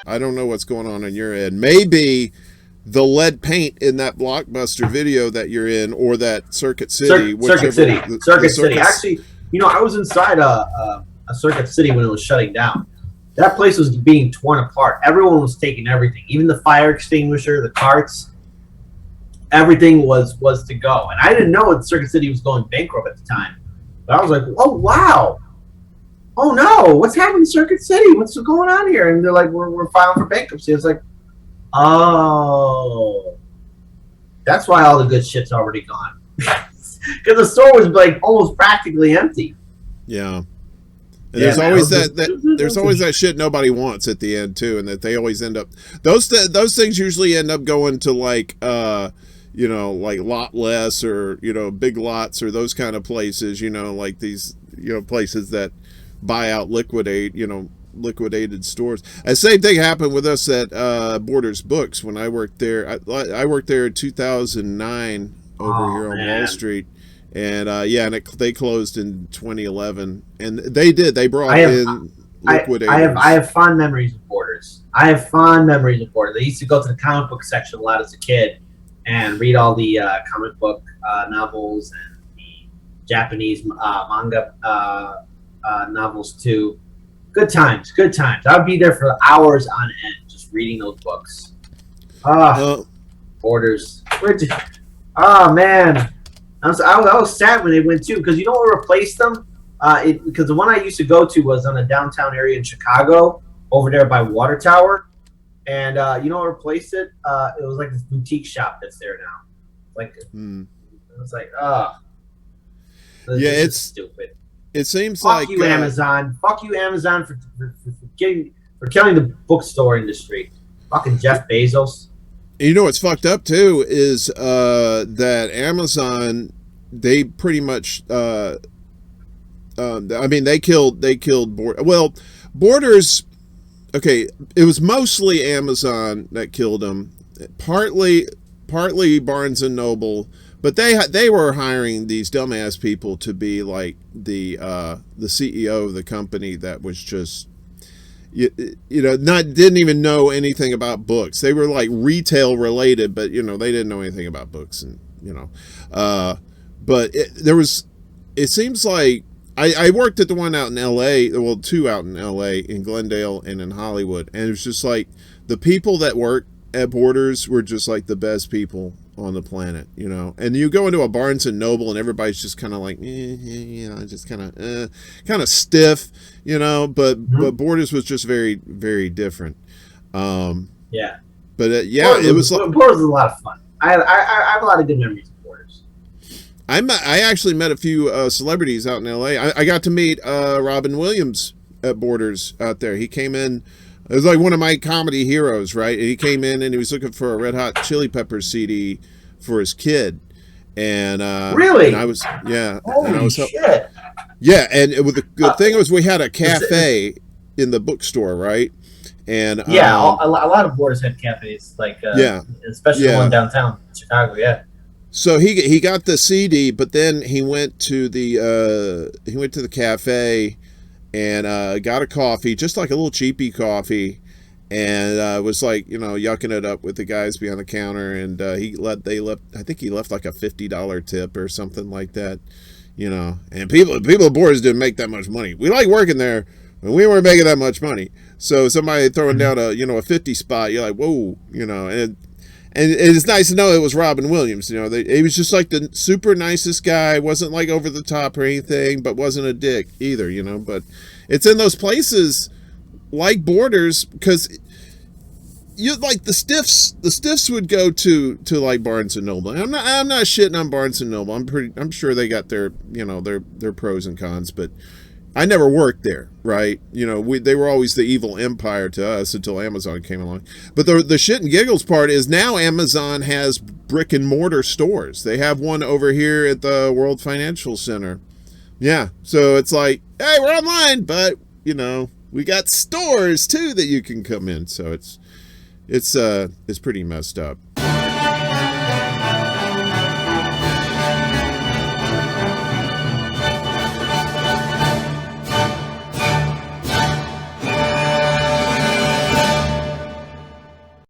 I don't know what's going on your end. Maybe the lead paint in that Blockbuster video that you're in, or that Circuit City, Circuit City, the Circuit City. Actually, I was inside a Circuit City when it was shutting down. That place was being torn apart. Everyone was taking everything, even the fire extinguisher, the carts. Everything was to go, and I didn't know that Circuit City was going bankrupt at the time. But I was like, "Oh wow, oh no, what's happening to Circuit City? What's going on here?" And they're like, "We're filing for bankruptcy." It's like, oh, that's why all the good shit's already gone. Because the store was like almost practically empty. Yeah. And there's always there's always that shit nobody wants at the end too, and that they always end up those things usually end up going to like like Lot Less, or Big Lots, or those kind of places, like these places that buy out, liquidated stores. The same thing happened with us at Borders Books when I worked there. I worked there in 2009 over here on Wall Street. And they closed in 2011, and they brought in liquidators. I have fond memories of Borders. I used to go to the comic book section a lot as a kid and read all the comic book novels and the Japanese manga novels too. Good times. I would be there for hours on end just reading those books. Borders. Oh man. I was sad when they went too, because what replaced them? Because the one I used to go to was on a downtown area in Chicago, over there by Water Tower, and what replaced it? It was like this boutique shop that's there now. It's like, it's stupid. It seems Fuck like you, Amazon. Fuck you, Amazon, for killing the bookstore industry. Fucking Jeff Bezos. What's fucked up too is that Amazon, they pretty much they killed Borders. Okay, it was mostly Amazon that killed them, partly Barnes and Noble, but they were hiring these dumbass people to be like the CEO of the company that was just didn't even know anything about books. They were like retail related, but they didn't know anything about books, and but it seems like I worked at the one out in LA, well, two out in LA, in Glendale and in Hollywood, and it was just like the people that work at Borders were just like the best people on the planet, and you go into a Barnes and Noble and everybody's just kind of like just kind of stiff, but Borders was just very, very different. But it was like Borders was a lot of fun. I have a lot of good memories of Borders. I actually met a few celebrities out in LA. I got to meet Robin Williams at Borders out there. He came in. It was like one of my comedy heroes, right? And he came in and he was looking for a Red Hot Chili Peppers CD for his kid. And really? And I was, yeah. Holy shit. Yeah, and the thing was, we had a cafe in the bookstore, right? And a lot of Borders had cafes, like especially the one downtown in Chicago. Yeah. So he got the CD, but then he went to the cafe and got a coffee, just like a little cheapy coffee, and was like, yucking it up with the guys behind the counter, and I think he left like a $50 tip or something like that, and people at Borders didn't make that much money. We like working there, but we weren't making that much money. So somebody throwing down a 50 spot, you're like, whoa, and it's nice to know it was Robin Williams. He was just like the super nicest guy. Wasn't like over the top or anything, but wasn't a dick either. But it's in those places like Borders, because you like the stiffs. The stiffs would go to like Barnes and Noble. I'm not shitting on Barnes and Noble. I'm sure they got their their pros and cons, but I never worked there, right? They were always the evil empire to us until Amazon came along. But the shit and giggles part is now Amazon has brick and mortar stores. They have one over here at the World Financial Center. Yeah, so it's like, hey, we're online, but we got stores too that you can come in. So it's pretty messed up.